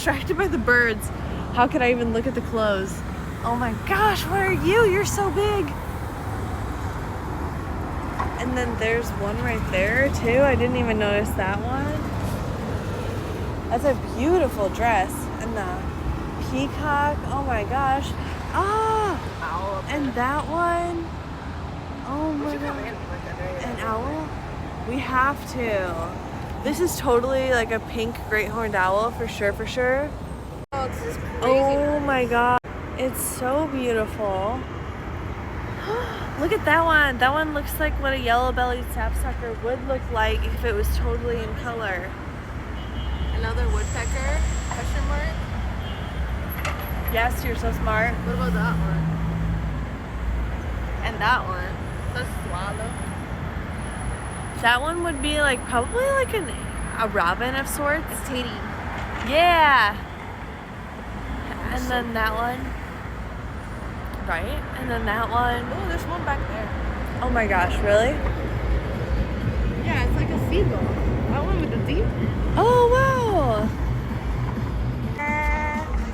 distracted by the birds. How could I even look at the clothes? Oh my gosh, what are you? You're so big. And then there's one right there too. I didn't even notice that one. That's a beautiful dress. And the peacock. Oh my gosh. Ah! And that one. Oh my god. An owl? We have to. This is totally like a pink great horned owl for sure, for sure. Oh, this is crazy. Oh my god. It's so beautiful. Look at that one. That one looks like what a yellow-bellied sapsucker would look like if it was totally in color. Another woodpecker? Question mark? Yes, you're so smart. What about that one? And that one? The swallow? That one would be like probably like a robin of sorts. It's Teddy. Yeah. And then that one. Right? And then that one. Oh, there's one back there. Oh my gosh, really? Yeah, it's like a seagull. That one with the